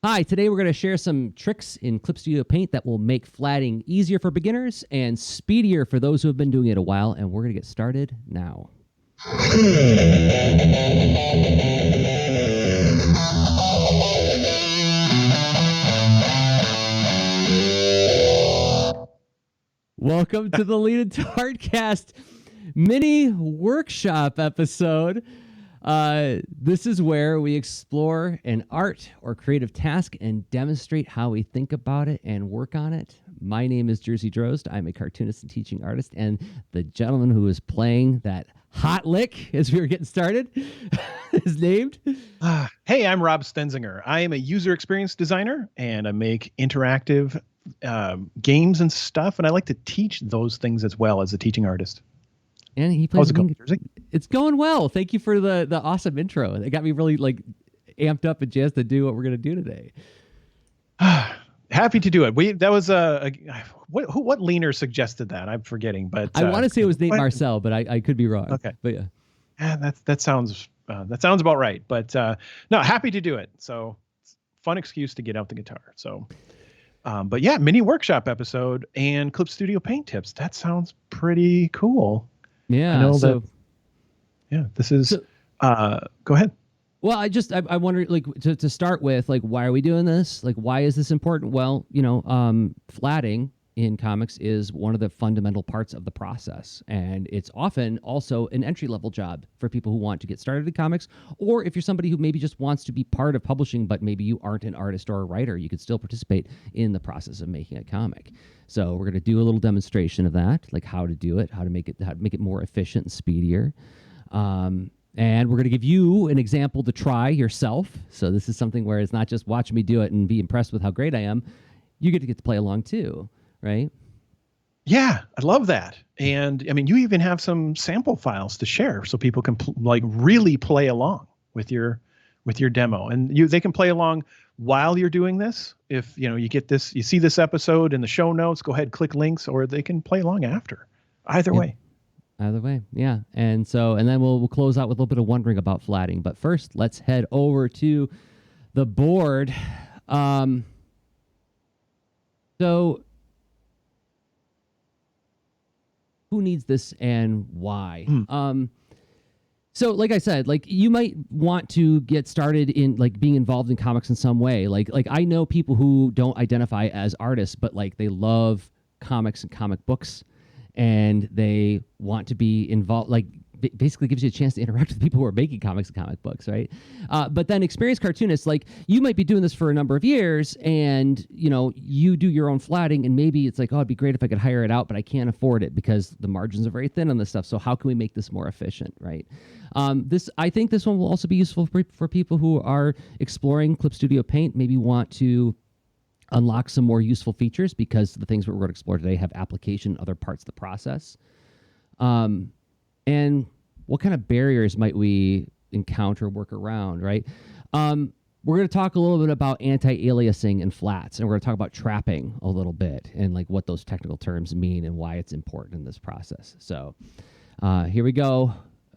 Hi, today we're going to share some tricks in Clip Studio Paint that will make flatting easier for beginners and speedier for those who have been doing it a while, and we're going to get started now. Welcome to the Lean Into Artcast mini workshop episode. This is where we explore an art or creative task and demonstrate how we think about it and work on it. My name is Jerzy Drozd. I'm a cartoonist and teaching artist, and the gentleman who is playing that hot lick as we were getting started is named... Hey, I'm Rob Stenzinger. I am a user experience designer, and I make interactive games and stuff, and I like to teach those things as well as a teaching artist. And he plays. It's going well. Thank you for the awesome intro. It got me really amped up and jazzed to do what we're going to do today. Happy to do it. That was what leaner suggested that? I'm forgetting, but I want to say it was Nate Marcel, but I could be wrong. Okay, but yeah, that sounds about right. But no, happy to do it. So fun excuse to get out the guitar. So. But yeah, mini workshop episode and Clip Studio Paint tips. That sounds pretty cool. Yeah. I know this is, go ahead. Well, I wonder, to start with, why are we doing this? Why is this important? Well, flatting in comics is one of the fundamental parts of the process. And it's often also an entry-level job for people who want to get started in comics, or if you're somebody who maybe just wants to be part of publishing, but maybe you aren't an artist or a writer, you could still participate in the process of making a comic. So we're going to do a little demonstration of that, like how to do it, how to make it more efficient and speedier. And we're going to give you an example to try yourself. So this is something where it's not just watch me do it and be impressed with how great I am. You get to play along too. Right? Yeah, I love that. And I mean, you even have some sample files to share so people can really play along with your demo. And they can play along while you're doing this. If you get this, you see this episode in the show notes, go ahead, click links, or they can play along after. Either way. Either way, yeah. And then we'll close out with a little bit of wondering about flatting. But first, let's head over to the board. So who needs this and why? So like I said, you might want to get started in being involved in comics in some way. Like I know people who don't identify as artists, but they love comics and comic books, and they want to be involved. Basically gives you a chance to interact with people who are making comics and comic books, right? But then experienced cartoonists, you might be doing this for a number of years, and you do your own flatting, and maybe it's it'd be great if I could hire it out, but I can't afford it because the margins are very thin on this stuff. So how can we make this more efficient, right? I think this one will also be useful for people who are exploring Clip Studio Paint, maybe want to unlock some more useful features because the things we're going to explore today have application in other parts of the process. And what kind of barriers might we encounter, work around, right? We're going to talk a little bit about anti-aliasing and flats, and we're going to talk about trapping a little bit and what those technical terms mean and why it's important in this process. So here we go.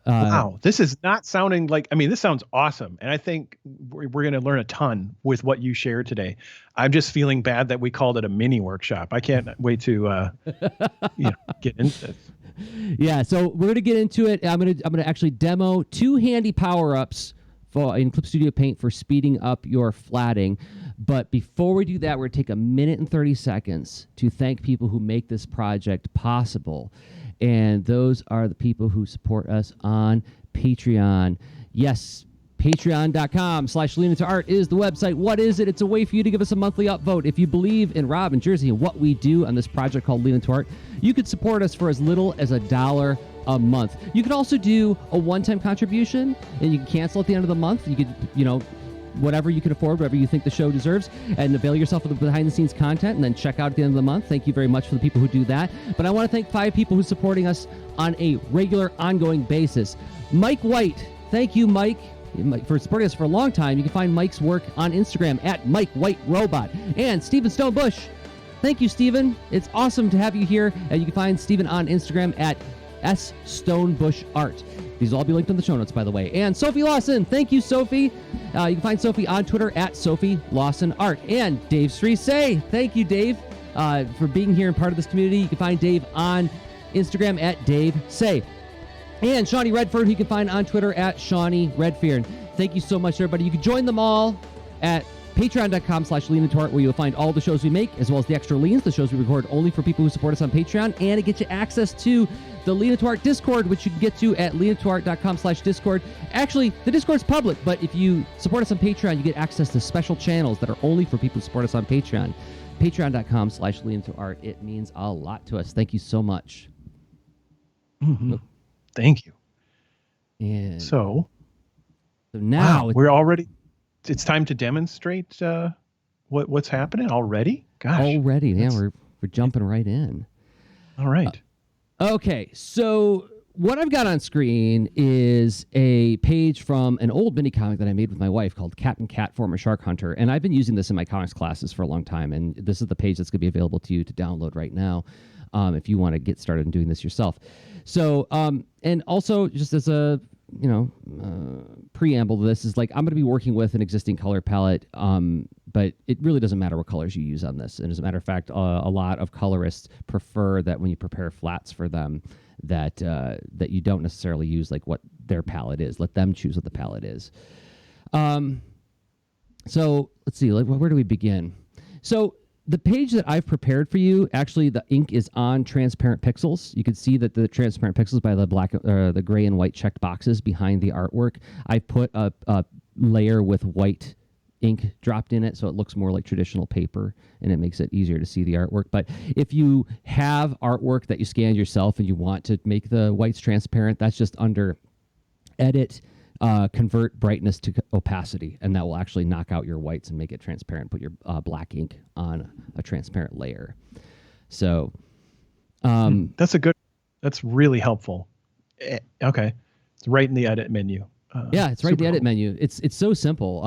Wow, this is not sounding this sounds awesome. And I think we're going to learn a ton with what you shared today. I'm just feeling bad that we called it a mini workshop. I can't wait to get into this. Yeah, so we're going to get into it. I'm going to actually demo 2 handy power-ups in Clip Studio Paint for speeding up your flatting. But before we do that, we're going to take a minute and 30 seconds to thank people who make this project possible. And those are the people who support us on Patreon. Yes, Patreon.com/leanintoart is the website. What is it? It's a way for you to give us a monthly upvote. If you believe in Rob and Jerzy and what we do on this project called Lean Into Art, you could support us for as little as $1 a month. You could also do a one-time contribution, and you can cancel at the end of the month. You could, whatever you can afford, whatever you think the show deserves, and avail yourself of the behind-the-scenes content, and then check out at the end of the month. Thank you very much for the people who do that. But I want to thank 5 people who are supporting us on a regular, ongoing basis. Mike White. Thank you, Mike, for supporting us for a long time. You can find Mike's work on Instagram at Mike White Robot. And Stephen Stonebush. Thank you, Stephen. It's awesome to have you here. You can find Stephen on Instagram at @StonebushArt. These will all be linked in the show notes, by the way. And Sophie Lawson, thank you, Sophie. You can find Sophie on Twitter at Sophie Lawson Art. And Dave Streisay, thank you, Dave, for being here and part of this community. You can find Dave on Instagram at Dave Say. And Shawnee Redfern, who you can find on Twitter at Shawnee Redfern. Thank you so much, everybody. You can join them all at patreon.com/leanintowart, where you'll find all the shows we make, as well as the extra leans, the shows we record only for people who support us on Patreon, and it gets you access to the Lean Into Art Discord, which you can get to at leanintowart.com/discord. Actually, the Discord's public, but if you support us on Patreon, you get access to special channels that are only for people who support us on Patreon. Patreon.com/leanintowart. It means a lot to us. Thank you so much. Mm-hmm. Thank you. And so now we're already. It's time to demonstrate what's happening already. Gosh, already, yeah, we're jumping right in. All right. Okay, so what I've got on screen is a page from an old mini comic that I made with my wife called Captain Cat, Former Shark Hunter, and I've been using this in my comics classes for a long time. And this is the page that's going to be available to you to download right now, if you want to get started in doing this yourself. So, and also just as a preamble to this is like, I'm going to be working with an existing color palette, but it really doesn't matter what colors you use on this. And as a matter of fact, a lot of colorists prefer that when you prepare flats for them, that you don't necessarily use like what their palette is. Let them choose what the palette is. So let's see, like, where do we begin? So the page that I've prepared for you, actually, the ink is on transparent pixels. You can see that the transparent pixels by the black, the gray and white checked boxes behind the artwork. I put a layer with white ink dropped in it, so it looks more like traditional paper, and it makes it easier to see the artwork. But if you have artwork that you scanned yourself and you want to make the whites transparent, that's just under Edit, Convert Brightness to Opacity, and that will actually knock out your whites and make it transparent. Put your black ink on a transparent layer. So that's really helpful. Okay, it's right in the edit menu. Yeah, it's right in the edit menu. It's so simple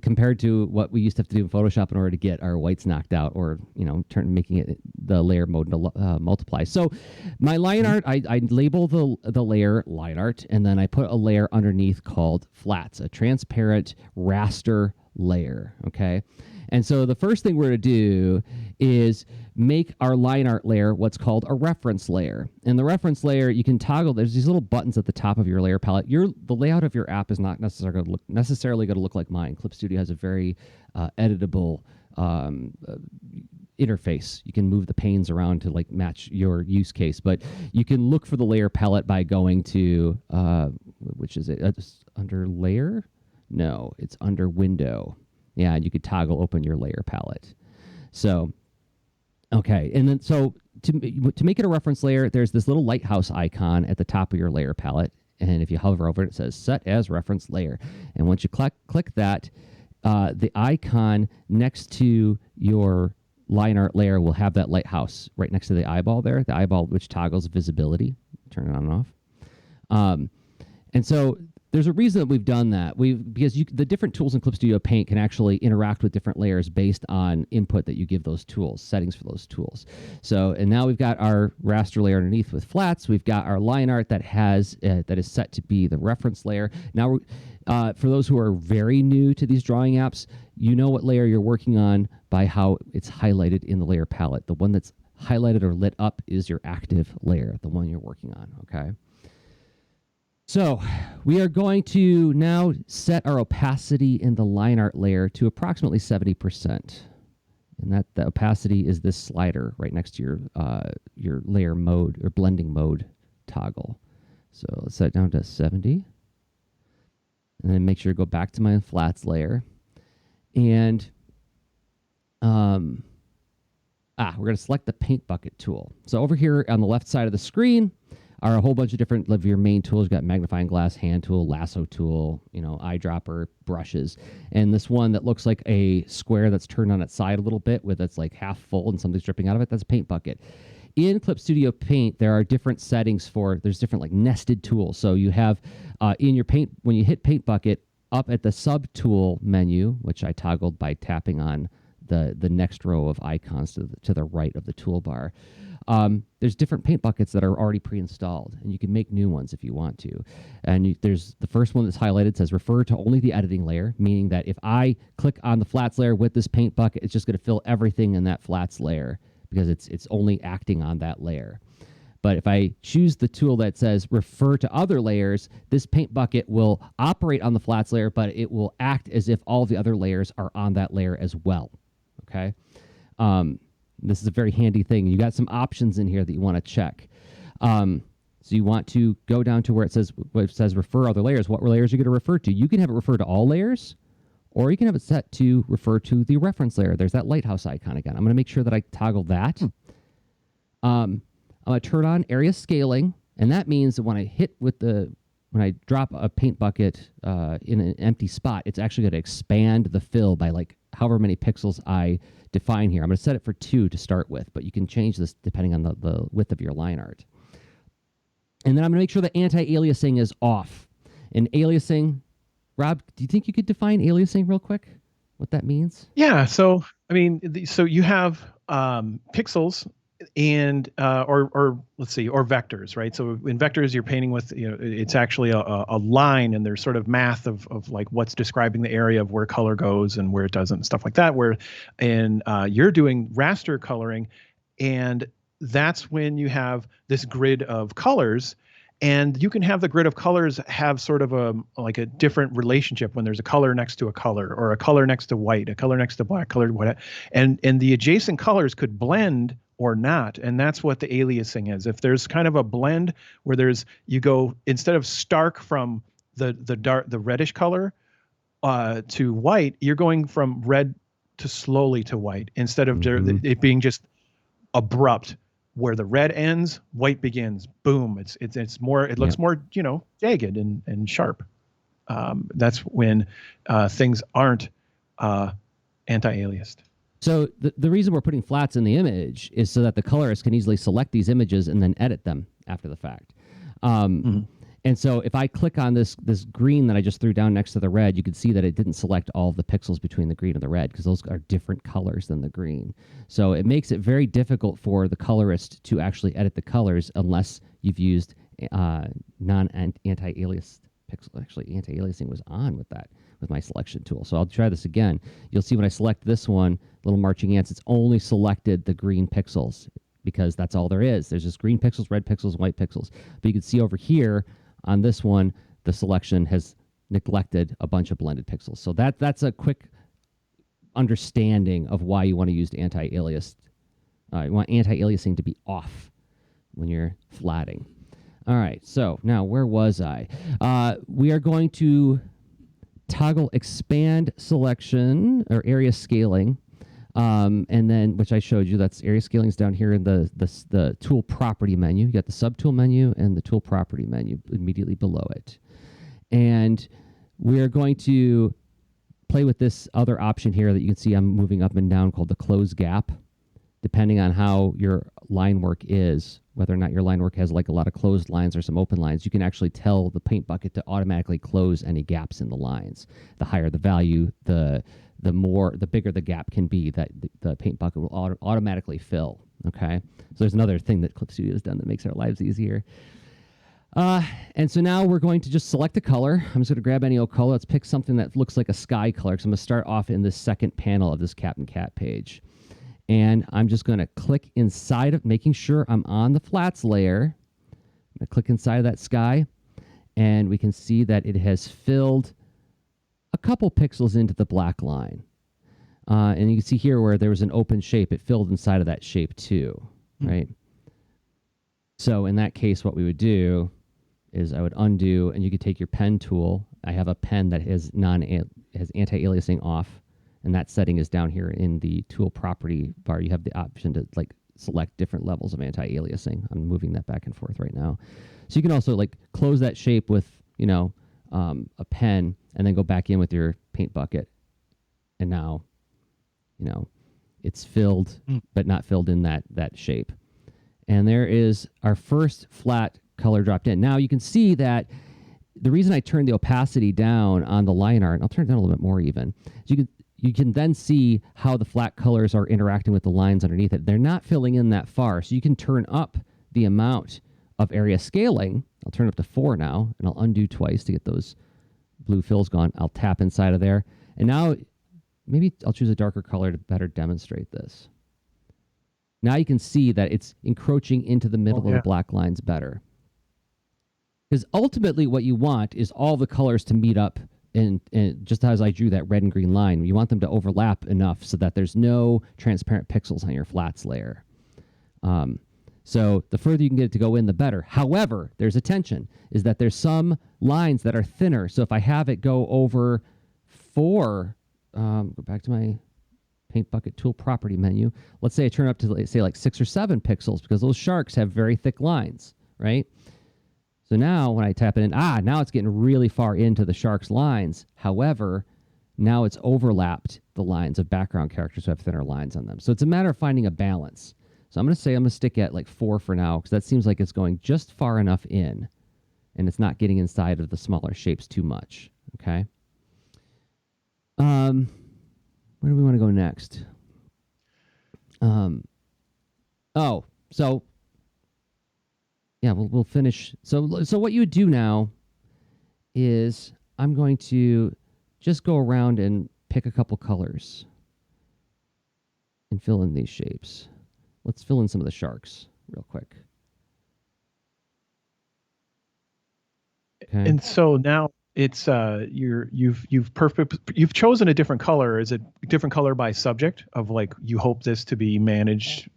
compared to what we used to have to do in Photoshop in order to get our whites knocked out, or making it the layer mode to multiply. So my line art, I label the layer line art, and then I put a layer underneath called flats, a transparent raster layer. Okay. And so the first thing we're going to do is make our line art layer what's called a reference layer. And the reference layer, you can toggle. There's these little buttons at the top of your layer palette. The layout of your app is not necessarily going to look like mine. Clip Studio has a very editable interface. You can move the panes around to like match your use case. But you can look for the layer palette by going to, which is it? Under layer? No, it's under window. Yeah, and you could toggle open your layer palette. So, okay, and then so to make it a reference layer, there's this little lighthouse icon at the top of your layer palette, and if you hover over it, it says Set as Reference Layer. And once you click that, the icon next to your line art layer will have that lighthouse right next to the eyeball there, the eyeball which toggles visibility. Turn it on and off. And so there's a reason that we've done that. Because the different tools in Clip Studio Paint can actually interact with different layers based on input that you give those tools, settings for those tools. So, and now we've got our raster layer underneath with flats. We've got our line art that is set to be the reference layer. Now, for those who are very new to these drawing apps, you know what layer you're working on by how it's highlighted in the layer palette. The one that's highlighted or lit up is your active layer, the one you're working on, okay? So we are going to now set our opacity in the line art layer to approximately 70%. And that the opacity is this slider right next to your layer mode or blending mode toggle. So let's set it down to 70. And then make sure to go back to my flats layer. And we're going to select the paint bucket tool. So over here on the left side of the screen are a whole bunch of different of your main tools. You've got magnifying glass, hand tool, lasso tool, eyedropper, brushes. And this one that looks like a square that's turned on its side a little bit with it's like half full and something's dripping out of it, that's a paint bucket. In Clip Studio Paint, there are different settings there's different like nested tools. So you have in your paint, when you hit paint bucket, up at the sub tool menu, which I toggled by tapping on the next row of icons to the right of the toolbar, There's different paint buckets that are already pre-installed, and you can make new ones if you want to. And there's the first one that's highlighted says refer to only the editing layer, meaning that if I click on the flats layer with this paint bucket, it's just going to fill everything in that flats layer because it's only acting on that layer. But if I choose the tool that says refer to other layers, this paint bucket will operate on the flats layer, but it will act as if all the other layers are on that layer as well. Okay. This is a very handy thing. You got some options in here that you want to check. So you want to go down to where it says refer other layers. What layers are you going to refer to? You can have it refer to all layers, or you can have it set to refer to the reference layer. There's that lighthouse icon again. I'm going to make sure that I toggle that. I'm going to turn on area scaling, and that means that when I drop a paint bucket in an empty spot, it's actually going to expand the fill by like however many pixels I define here. I'm going to set it for 2 to start with, but you can change this depending on the width of your line art. And then I'm going to make sure that anti-aliasing is off. And aliasing, Rob, do you think you could define aliasing real quick? What that means? Yeah. So, I mean, so you have pixels and or let's see, or vectors, right? So in vectors, you're painting with, it's actually a line, and there's sort of math of like what's describing the area of where color goes and where it doesn't and stuff like that. Where and you're doing raster coloring, and that's when you have this grid of colors. And you can have the grid of colors have sort of like a different relationship when there's a color next to a color, or a color next to white, a color next to black, color whatever. And the adjacent colors could blend or not. And that's what the aliasing is. If there's kind of a blend where you go, instead of stark from the reddish color to white, you're going from red to slowly to white, instead of it being just abrupt. Where the red ends, white begins. Boom! It's more. It looks more, jagged and sharp. That's when things aren't anti-aliased. So the reason we're putting flats in the image is so that the colorist can easily select these images and then edit them after the fact. And so if I click on this green that I just threw down next to the red, you can see that it didn't select all of the pixels between the green and the red because those are different colors than the green. So it makes it very difficult for the colorist to actually edit the colors unless you've used non-anti-alias pixel. Actually, anti-aliasing was on with my selection tool. So I'll try this again. You'll see when I select this one, little marching ants, it's only selected the green pixels because that's all there is. There's just green pixels, red pixels, white pixels. But you can see over here, on this one, the selection has neglected a bunch of blended pixels. So that's a quick understanding of why you want to use anti-alias. You want anti-aliasing to be off when you're flatting. All right, so now where was I? We are going to toggle expand selection or area scaling. And then, which I showed you, that's area scaling is down here in the tool property menu. You got the subtool menu and the tool property menu immediately below it. And we're going to play with this other option here that you can see I'm moving up and down called the close gap. Depending on how your line work is, whether or not your line work has like a lot of closed lines or some open lines, you can actually tell the paint bucket to automatically close any gaps in the lines. The higher the value, the bigger the gap can be that the paint bucket will automatically fill. Okay, so there's another thing that Clip Studio has done that makes our lives easier. And so now we're going to just select a color. I'm just going to grab any old color. Let's pick something that looks like a sky color. So I'm going to start off in this second panel of this Captain Cat page. And I'm just going to click inside of, making sure I'm on the flats layer. I'm going to click inside of that sky, and we can see that it has filled a couple pixels into the black line. And you can see here where there was an open shape, it filled inside of that shape too, right? So in that case, what we would do is I would undo, and you could take your pen tool. I have a pen that has anti-aliasing off, and that setting is down here in the tool property bar. You have the option to like select different levels of anti-aliasing. I'm moving that back and forth right now. So you can also like close that shape with, a pen, and then go back in with your paint bucket. And now, it's filled, but not filled in that shape. And there is our first flat color dropped in. Now you can see that the reason I turned the opacity down on the line art, and I'll turn it down a little bit more even, is you can then see how the flat colors are interacting with the lines underneath it. They're not filling in that far, so you can turn up the amount of area scaling. I'll turn it up to 4 now, and I'll undo twice to get those blue fills gone. I'll tap inside of there, and now maybe I'll choose a darker color to better demonstrate this. Now you can see that it's encroaching into the middle of the black lines better. Because ultimately what you want is all the colors to meet up, and just as I drew that red and green line, you want them to overlap enough so that there's no transparent pixels on your flats layer. So the further you can get it to go in, the better. However, there's a tension, is that there's some lines that are thinner. So if I have it go over 4, go back to my paint bucket tool property menu. Let's say I turn up to, say, like 6 or 7 pixels, because those sharks have very thick lines, right? So now when I tap it in, now it's getting really far into the shark's lines. However, now it's overlapped the lines of background characters who have thinner lines on them. So it's a matter of finding a balance. So I'm going to stick at like 4 for now, because that seems like it's going just far enough in, and it's not getting inside of the smaller shapes too much. Okay. Where do we want to go next? Yeah, we'll finish. So what you would do now is I'm going to just go around and pick a couple colors and fill in these shapes. Let's fill in some of the sharks real quick. Okay. And so now it's you've chosen a different color. Is it a different color by subject of, like, you hope this to be managed,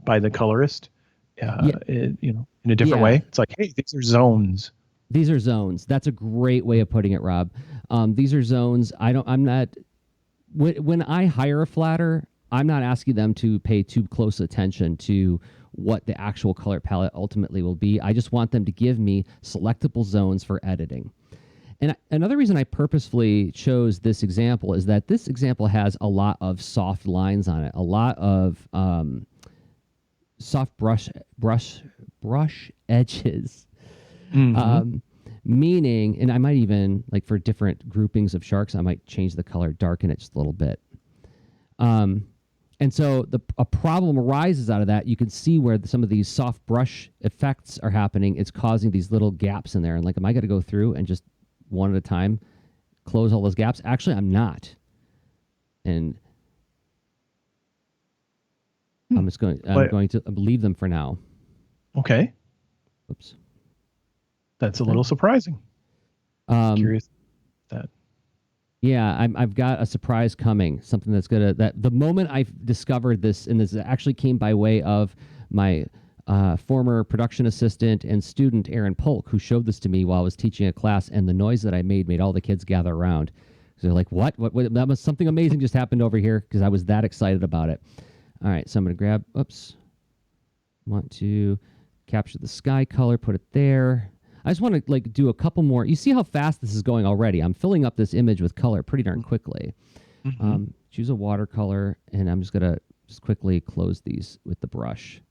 by the colorist? In a different way. It's like, hey, these are zones. These are zones. That's a great way of putting it, Rob. These are zones. When I hire a flatter, I'm not asking them to pay too close attention to what the actual color palette ultimately will be. I just want them to give me selectable zones for editing. And another reason I purposefully chose this example is that this example has a lot of soft lines on it, a lot of soft brush edges. Mm-hmm. Meaning, and I might even, like, for different groupings of sharks, I might change the color, darken it just a little bit. And so a problem arises out of that. You can see where some of these soft brush effects are happening. It's causing these little gaps in there. And, like, am I going to go through and just one at a time close all those gaps? Actually, I'm not. And I'm going to leave them for now. Okay. Oops. That's a little surprising. Curious that. Yeah, I've got a surprise coming. Something that the moment I discovered this, and this actually came by way of my former production assistant and student, Aaron Polk, who showed this to me while I was teaching a class, and the noise that I made all the kids gather around. So they're like, what? That was something amazing just happened over here, because I was that excited about it. All right, so I'm going to grab, want to capture the sky color, put it there. I just want to, like, do a couple more. You see how fast this is going already. I'm filling up this image with color pretty darn quickly. Mm-hmm. Choose a watercolor, and I'm just going to quickly close these with the brush.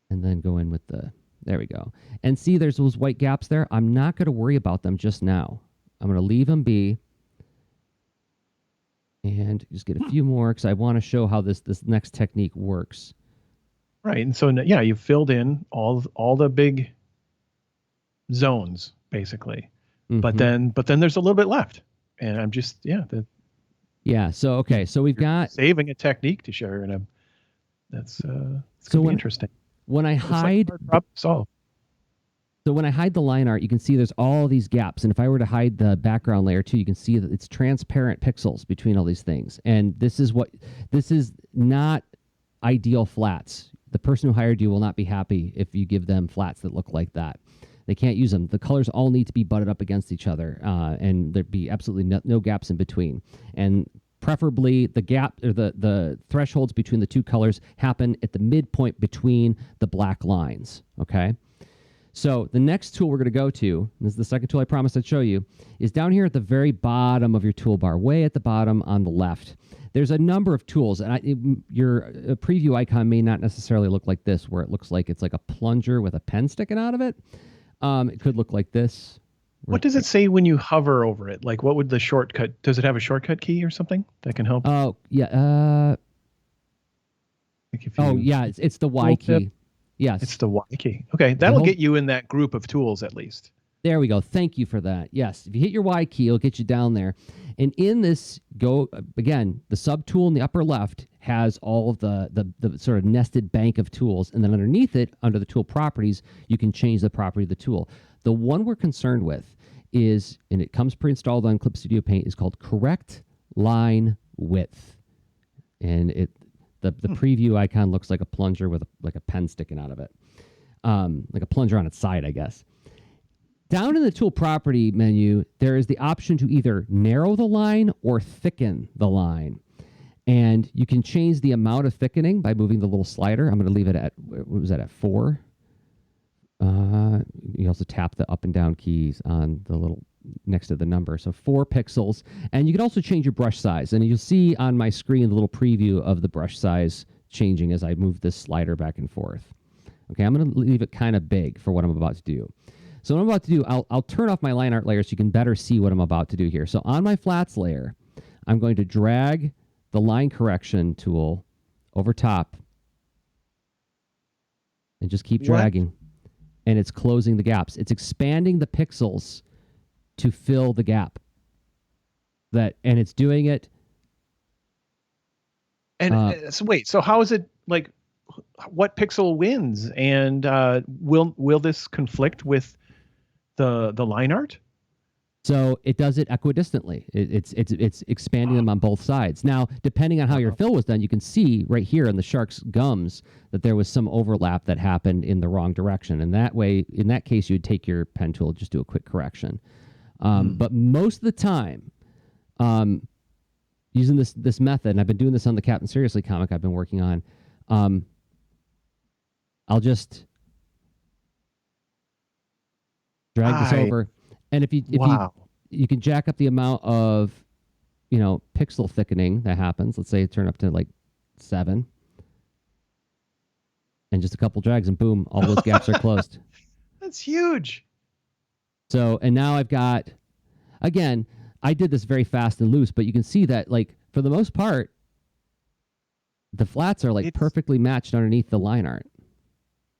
And then go in with there we go. And see, there's those white gaps there. I'm not going to worry about them just now. I'm going to leave them be. And just get a few more, because I want to show how this next technique works. Right, and so you've filled in all the big zones basically, mm-hmm. but then there's a little bit left, and I'm just So okay, so we've got saving a technique to share, and that's it's so interesting. When I hide, solve. So when I hide the line art, you can see there's all these gaps. And if I were to hide the background layer too, you can see that it's transparent pixels between all these things. And this is not ideal flats. The person who hired you will not be happy if you give them flats that look like that. They can't use them. The colors all need to be butted up against each other, and there'd be absolutely no gaps in between. And preferably the gap or the thresholds between the two colors happen at the midpoint between the black lines. Okay. So the next tool we're going to go to, and this is the second tool I promised I'd show you, is down here at the very bottom of your toolbar, way at the bottom on the left. There's a number of tools, and your preview icon may not necessarily look like this, where it looks like it's like a plunger with a pen sticking out of it. It could look like this, What does it say when you hover over it? Like, what would the shortcut? Does it have a shortcut key or something that can help? Oh yeah. Like if you It's the Y key. Yes. It's the Y key. Okay, that'll get you in that group of tools at least. There we go. Thank you for that. Yes, if you hit your Y key, it'll get you down there. And in this, again, the sub tool in the upper left has all of the sort of nested bank of tools. And then underneath it, under the tool properties, you can change the property of the tool. The one we're concerned with is, and it comes pre-installed on Clip Studio Paint, is called Correct Line Width. And the preview icon looks like a plunger with like a pen sticking out of it. Like a plunger on its side, I guess. Down in the tool property menu, there is the option to either narrow the line or thicken the line. And you can change the amount of thickening by moving the little slider. I'm going to leave it at, what was that, at 4? You also tap the up and down keys on the little next to the number. So 4 pixels. And you can also change your brush size. And you'll see on my screen the little preview of the brush size changing as I move this slider back and forth. Okay, I'm going to leave it kind of big for what I'm about to do. So what I'm about to do, I'll turn off my line art layer so you can better see what I'm about to do here. So on my flats layer, I'm going to drag the line correction tool over top and just keep dragging. And it's closing the gaps. It's expanding the pixels to fill the gap. And it's doing it. And so wait, so how is it like? What pixel wins? And will this conflict with the line art? So it does it equidistantly. It's expanding them on both sides. Now, depending on how your fill was done, you can see right here in the shark's gums that there was some overlap that happened in the wrong direction. And that way, in that case, you would take your pen tool, just do a quick correction. But most of the time, using this method, and I've been doing this on the Captain Seriously comic I've been working on, I'll just drag this over. And if you can jack up the amount of, pixel thickening that happens. Let's say it turn up to like 7. And just a couple drags and boom, all those gaps are closed. That's huge. So, and now I've got, again, I did this very fast and loose, but you can see that, like, for the most part, the flats are like perfectly matched underneath the line art.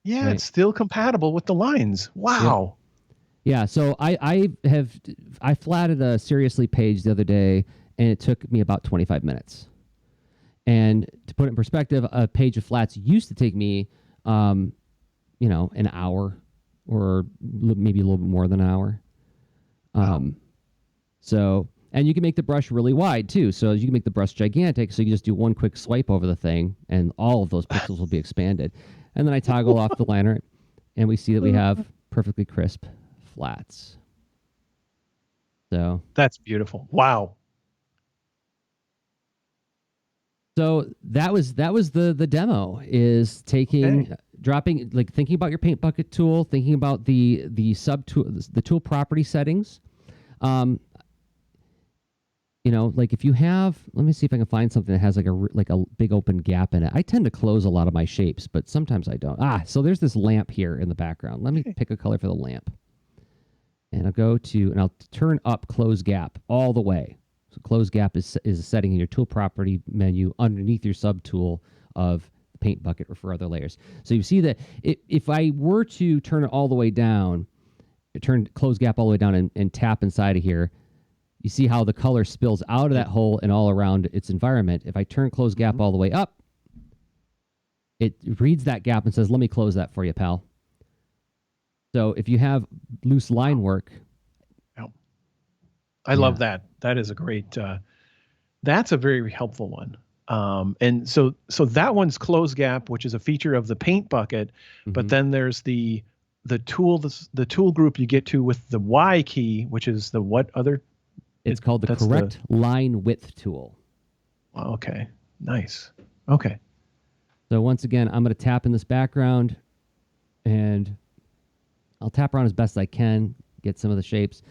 Yeah, right? It's still compatible with the lines. Wow. Yeah, so I flatted a Seriously page the other day, and it took me about 25 minutes. And to put it in perspective, a page of flats used to take me, an hour, or maybe a little bit more than an hour. So, and you can make the brush really wide too. So you can make the brush gigantic. So you just do one quick swipe over the thing, and all of those pixels will be expanded. And then I toggle off the line art, and we see that we have perfectly crisp flats. So that's beautiful. Wow. So that was the demo, is dropping, like thinking about your paint bucket tool, thinking about the sub tool, the tool property settings. Like if you have, let me see if I can find something that has like a big open gap in it. I tend to close a lot of my shapes, but sometimes I don't. So there's this lamp here in the background. Let me pick a color for the lamp. And I'll turn up close gap all the way. So close gap is a setting in your tool property menu underneath your sub tool of the paint bucket or for other layers. So you see that if I were to turn it all the way down, turn close gap all the way down and tap inside of here, you see how the color spills out of that hole and all around its environment. If I turn close gap all the way up, it reads that gap and says, let me close that for you, pal. So if you have loose line work. I love that. That is a great, that's a very helpful one. And so that one's close gap, which is a feature of the paint bucket, but then there's the tool group you get to with the Y key, which is the what other? It's called the Correct Line Width tool. Okay. Nice. Okay. So once again, I'm going to tap in this background, and I'll tap around as best I can, get some of the shapes.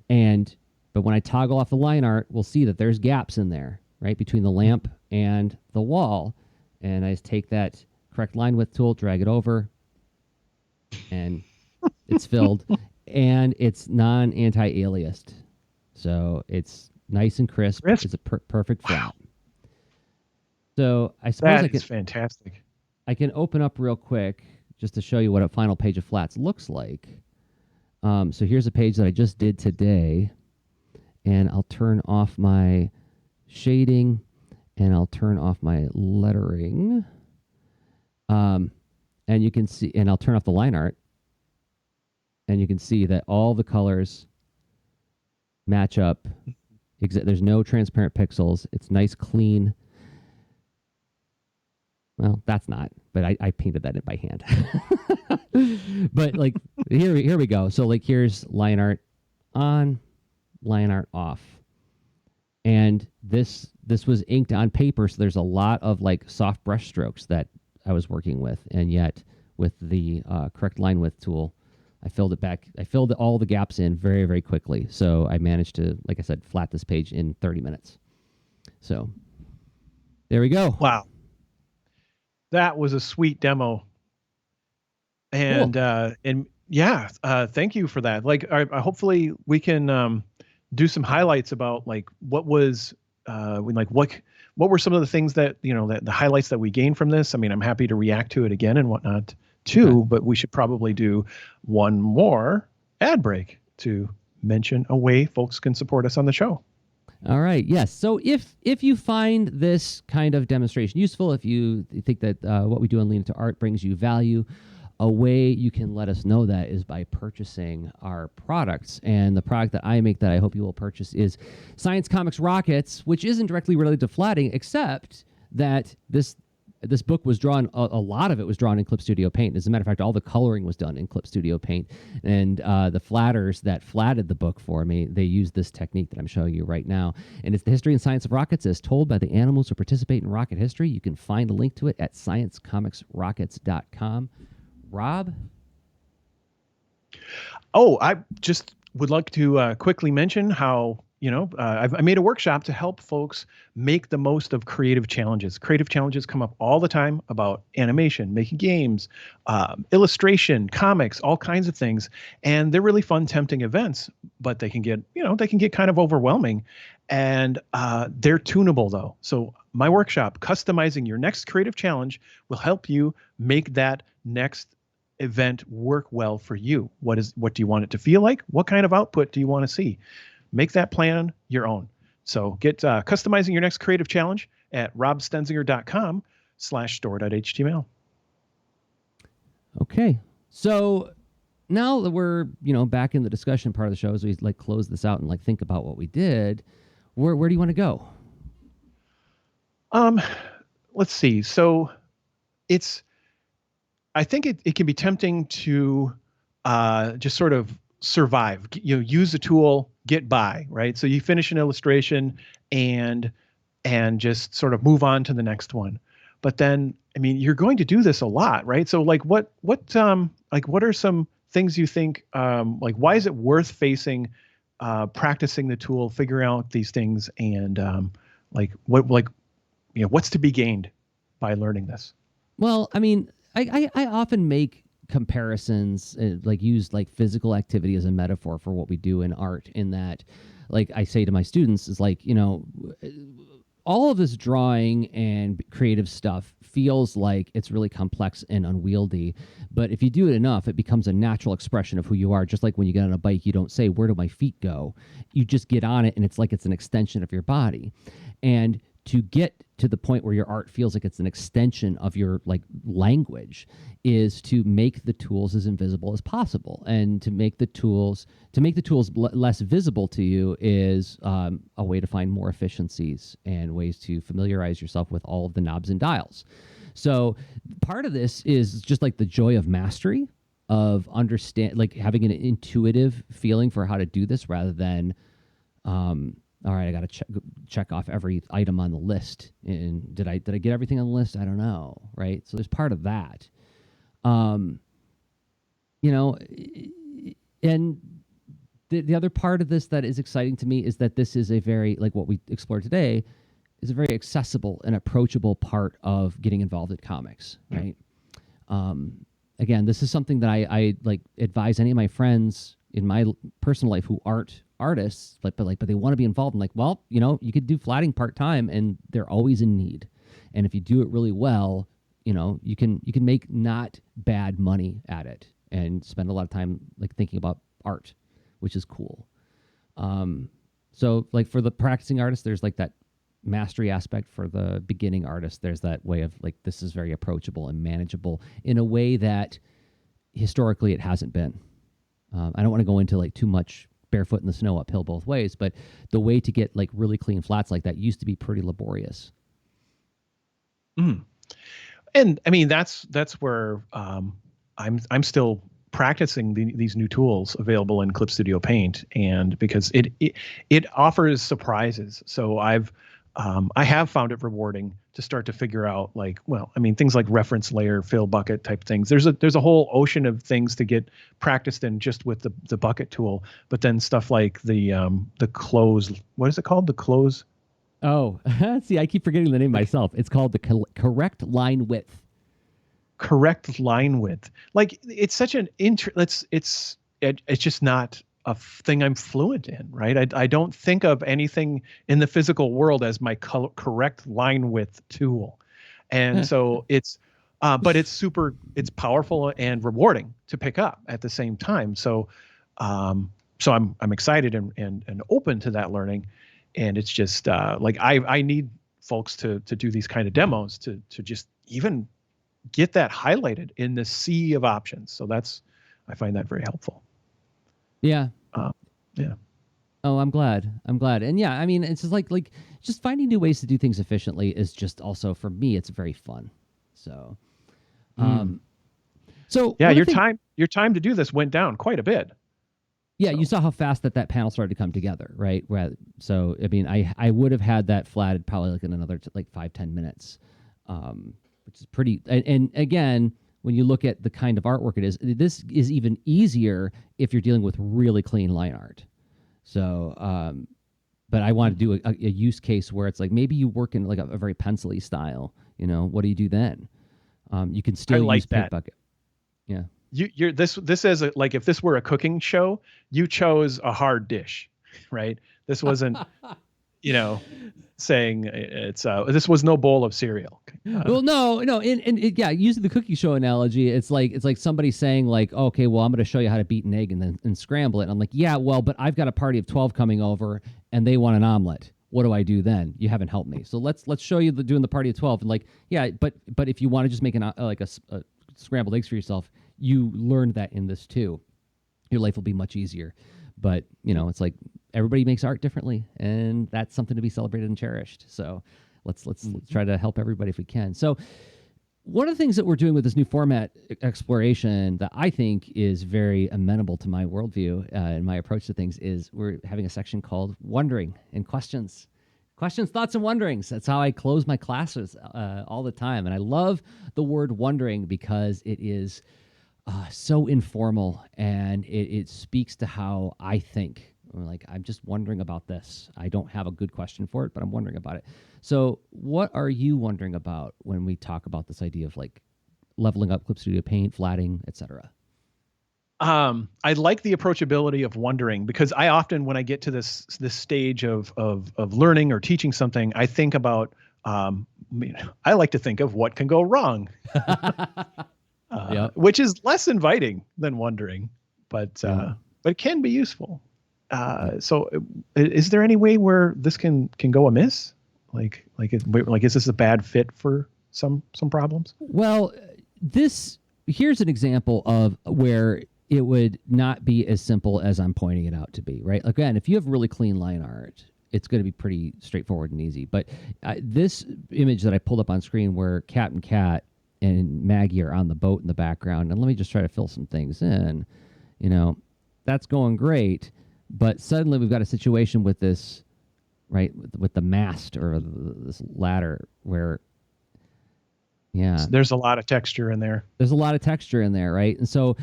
But when I toggle off the line art, we'll see that there's gaps in there, right, between the lamp and the wall. And I just take that Correct Line Width tool, drag it over, and it's filled. and it's non-anti-aliased. So it's nice and crisp. Crisp. It's a perfect flat. So I suppose That is fantastic. I can open up real quick just to show you what a final page of flats looks like. So here's a page that I just did today, and I'll turn off my shading and I'll turn off my lettering. And you can see, and I'll turn off the line art, and you can see that all the colors match up. There's no transparent pixels. It's nice, clean. Well, that's not, but I painted that in by hand. But like here we go. So like here's line art on, line art off. And this was inked on paper, so there's a lot of like soft brush strokes that I was working with, and yet with the correct line width tool, I filled it back. I filled all the gaps in very, very quickly. So I managed to, like I said, flat this page in 30 minutes. So there we go. Wow. That was a sweet demo. And cool. Thank you for that. Like, hopefully we can do some highlights about like what was what were some of the things that that the highlights that we gained from this. I mean, I'm happy to react to it again and whatnot too, okay. But we should probably do one more ad break to mention a way folks can support us on the show. All right. Yes. So if you find this kind of demonstration useful, if you think that what we do on Lean Into Art brings you value, a way you can let us know that is by purchasing our products. And the product that I make that I hope you will purchase is Science Comics Rockets, which isn't directly related to flatting, except that this book was drawn, a lot of it was drawn in Clip Studio Paint. As a matter of fact, all the coloring was done in Clip Studio Paint. And the flatters that flatted the book for me, they used this technique that I'm showing you right now. And it's the history and science of rockets as told by the animals who participate in rocket history. You can find a link to it at sciencecomicsrockets.com. Rob? Oh, I just would like to quickly mention how I made a workshop to help folks make the most of creative challenges. Creative challenges come up all the time about animation, making games, illustration, comics, all kinds of things. And they're really fun, tempting events, but they can get kind of overwhelming. And they're tunable though. So my workshop, Customizing Your Next Creative Challenge, will help you make that next event work well for you. What do you want it to feel like? What kind of output do you want to see? Make that plan your own. So get Customizing Your Next Creative Challenge at robstenzinger.com/store.html. Okay. So now that we're, back in the discussion part of the show, as we like close this out and like think about what we did, where do you want to go? Let's see. So I think it can be tempting to just sort of survive, use the tool, get by, right? So you finish an illustration and just sort of move on to the next one. But then, I mean, you're going to do this a lot, right? So like what are some things you think, why is it worth practicing the tool, figuring out these things, and what's to be gained by learning this? Well, I mean, I often make comparisons, use like physical activity as a metaphor for what we do in art, in that, like I say to my students, is like, all of this drawing and creative stuff feels like it's really complex and unwieldy. But if you do it enough, it becomes a natural expression of who you are. Just like when you get on a bike, you don't say, where do my feet go? You just get on it, and it's like it's an extension of your body. And to get to the point where your art feels like it's an extension of your language is to make the tools as invisible as possible. And to make the tools less visible to you is a way to find more efficiencies and ways to familiarize yourself with all of the knobs and dials. So part of this is just like the joy of mastery, of having an intuitive feeling for how to do this, rather than all right, I got to check off every item on the list. And did I get everything on the list? I don't know, right? So there's part of that. And the other part of this that is exciting to me is that this is a very, like what we explored today, is a very accessible and approachable part of getting involved in comics, right? Again, this is something that I advise any of my friends in my personal life who aren't artists, but they want to be involved. I'm like, well, you could do flatting part time, and they're always in need. And if you do it really well, you can make not bad money at it and spend a lot of time like thinking about art, which is cool. So like for the practicing artist, there's like that mastery aspect. For the beginning artist, there's that way of like, this is very approachable and manageable in a way that historically it hasn't been. I don't want to go into like too much barefoot in the snow uphill both ways, but the way to get like really clean flats like that used to be pretty laborious. And I mean, that's where I'm still practicing these new tools available in Clip Studio Paint, and because it offers surprises. So I have found it rewarding to start to figure out, like, well, I mean, things like reference layer, fill bucket type things. There's a whole ocean of things to get practiced in just with the bucket tool. But then stuff like the close, what is it called? The close. Oh, see, I keep forgetting the name myself. It's called the correct line width. Correct line width. Like, it's such an it's just not a thing I'm fluent in, right? I don't think of anything in the physical world as my correct line width tool. And so but it's powerful and rewarding to pick up at the same time. So I'm excited and open to that learning. And it's just like, I need folks to do these kind of demos to just even get that highlighted in the sea of options. So I find that very helpful. Yeah. Yeah. Oh, I'm glad. And yeah, I mean, it's just like just finding new ways to do things efficiently is just also, for me, it's very fun. So, so yeah, your time to do this went down quite a bit. Yeah, so. You saw how fast that panel started to come together, right? So, I mean, I would have had that flatted probably like in another 5-10 minutes, which is pretty. And again, when you look at the kind of artwork it is, this is even easier if you're dealing with really clean line art. So, but I want to do a use case where it's like, maybe you work in like a very pencil-y style. What do you do then? You can still use paint bucket. Yeah. You're this is like, if this were a cooking show, you chose a hard dish, right? This wasn't, saying it's this was no bowl of cereal. Well, no, and yeah, using the cookie show analogy, it's like somebody saying like, okay, well, I'm going to show you how to beat an egg and scramble it. And I'm like, yeah, well, but I've got a party of 12 coming over and they want an omelet. What do I do then? You haven't helped me. So let's show you doing the party of 12. And like, yeah, but if you want to just make a scrambled eggs for yourself, you learned that in this too. Your life will be much easier. But, it's like everybody makes art differently, and that's something to be celebrated and cherished. So let's try to help everybody if we can. So one of the things that we're doing with this new format exploration that I think is very amenable to my worldview and my approach to things is we're having a section called Wondering and Questions. Questions, thoughts, and wonderings. That's how I close my classes all the time. And I love the word wondering because it is so informal, and it speaks to how I think. Like, I'm just wondering about this. I don't have a good question for it, but I'm wondering about it. So what are you wondering about when we talk about this idea of like leveling up Clip Studio Paint, flatting, etc.? I like the approachability of wondering, because I often, when I get to this stage of learning or teaching something, I think about, I like to think of what can go wrong. Which is less inviting than wondering, but it can be useful. So is there any way where this can go amiss? Like is this a bad fit for some problems? Well, here's an example of where it would not be as simple as I'm pointing it out to be, right? Again, if you have really clean line art, it's going to be pretty straightforward and easy. But this image that I pulled up on screen where Captain Cat and Maggie are on the boat in the background, and let me just try to fill some things in, that's going great. But suddenly we've got a situation with this, right, with the mast or this ladder where, there's a lot of texture in there. There's a lot of texture in there, right? And so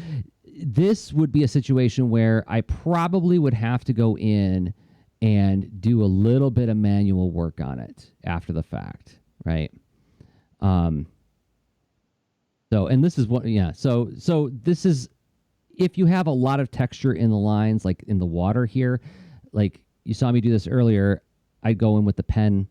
this would be a situation where I probably would have to go in and do a little bit of manual work on it after the fact, right? So, and this is what, so this is, if you have a lot of texture in the lines, like in the water here, like you saw me do this earlier, I'd go in with the pen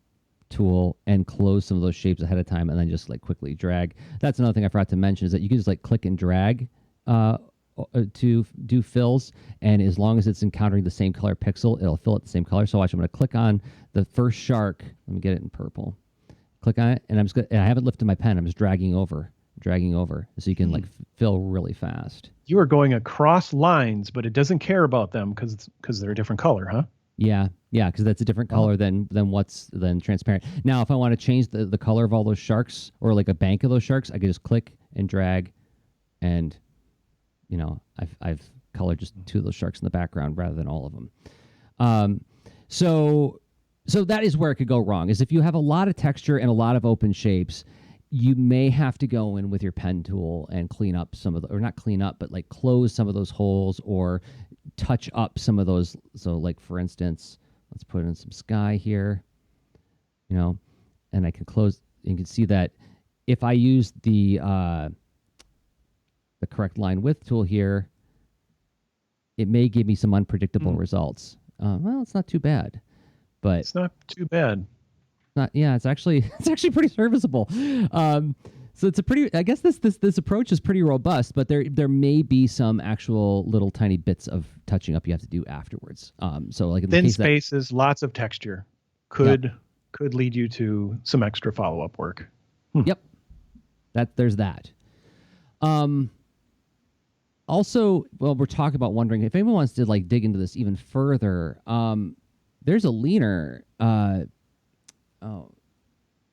tool and close some of those shapes ahead of time and then just like quickly drag. That's another thing I forgot to mention is that you can just like click and drag to do fills, and as long as it's encountering the same color pixel, it'll fill it the same color. So watch, I'm going to click on the first shark. Let me get it in purple. Click on it, and I'm just and I haven't lifted my pen. I'm just dragging over, so you can like fill really fast. You are going across lines, but it doesn't care about them because they're a different color, huh? Yeah, because that's a different color than transparent. Now, if I want to change the color of all those sharks or like a bank of those sharks, I could just click and drag, and I've colored just 2 of those sharks in the background rather than all of them. So that is where it could go wrong, is if you have a lot of texture and a lot of open shapes, you may have to go in with your pen tool and clean up some of or not clean up, but like close some of those holes or touch up some of those. So like, for instance, let's put in some sky here, and I can close. You can see that if I use the correct line width tool here, it may give me some unpredictable results. Well, it's not too bad, but it's not too bad. It's actually pretty serviceable. So it's a pretty. I guess this approach is pretty robust, but there may be some actual little tiny bits of touching up you have to do afterwards. So like in thin the case spaces, lots of texture could lead you to some extra follow-up work. Yep, there's that. Also, well, we're talking about wondering if anyone wants to like dig into this even further. There's a leaner.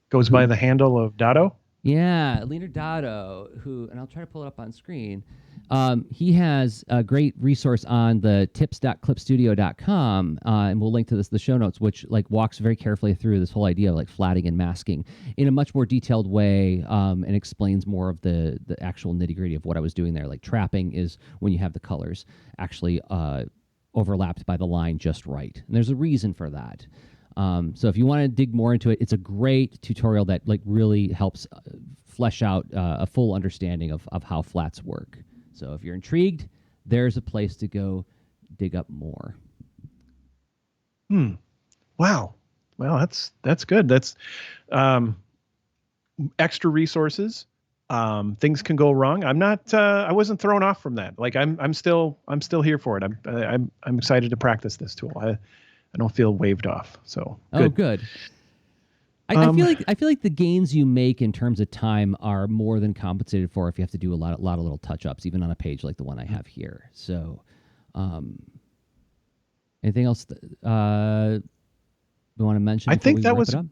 Goes by the handle of Dado. Yeah, Leaner Dado, and I'll try to pull it up on screen. He has a great resource on the tips.clipstudio.com, and we'll link to this in the show notes, which like walks very carefully through this whole idea of like flatting and masking in a much more detailed way, and explains more of the actual nitty-gritty of what I was doing there. Like trapping is when you have the colors actually overlapped by the line just right, and there's a reason for that. So if you want to dig more into it, it's a great tutorial that like really helps flesh out a full understanding of how flats work. So if you're intrigued, there's a place to go dig up more. Wow. Well, that's good. That's extra resources. Things can go wrong. I wasn't thrown off from that. Like I'm still here for it. I'm excited to practice this tool. I don't feel waved off. So good. I feel like the gains you make in terms of time are more than compensated for if you have to do a lot of little touch-ups, even on a page like the one I have here. So, anything else we want to mention? I think that was a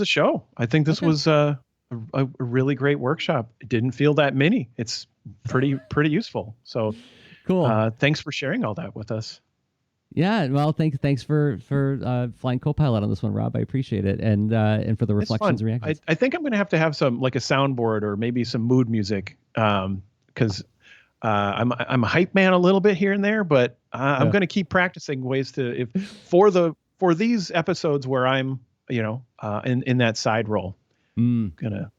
show. I think this was a really great workshop. It didn't feel that many. It's pretty useful. So cool. Thanks for sharing all that with us. Yeah, well, thanks for flying co-pilot on this one, Rob. I appreciate it, and for the reflections and reactions. I think I'm going to have some like a soundboard or maybe some mood music, because I'm a hype man a little bit here and there, but I'm going to keep practicing ways to for these episodes where I'm in that side role. Gonna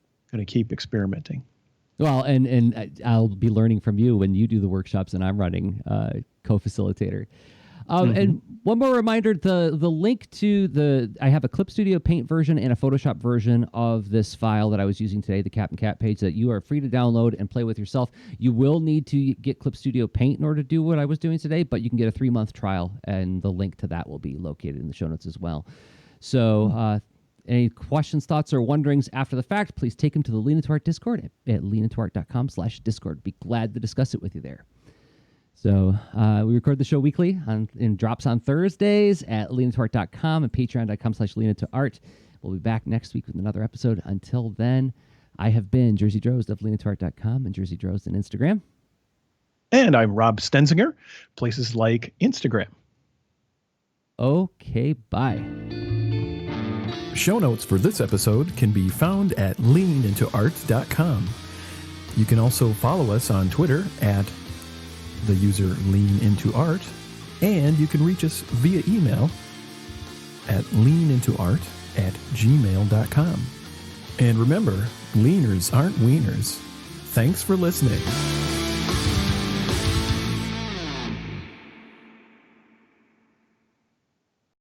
keep experimenting. Well, and I'll be learning from you when you do the workshops and I'm running co-facilitator. And one more reminder, the link to I have a Clip Studio Paint version and a Photoshop version of this file that I was using today, the Captain Cat page, that you are free to download and play with yourself. You will need to get Clip Studio Paint in order to do what I was doing today, but you can get a 3-month trial, and the link to that will be located in the show notes as well. So any questions, thoughts, or wonderings after the fact, please take them to the Lean Into Art Discord at leanintoart.com/Discord. Be glad to discuss it with you there. So we record the show weekly and drops on Thursdays at leanintoart.com and patreon.com/leanintoart. We'll be back next week with another episode. Until then, I have been Jerzy Drozd of leanintoart.com and Jerzy Drozd on Instagram. And I'm Rob Stenzinger, places like Instagram. Okay, bye. Show notes for this episode can be found at leanintoart.com. You can also follow us on Twitter at the user leanintoart, and you can reach us via email at leanintoart@gmail.com. And remember, leaners aren't wieners. Thanks for listening.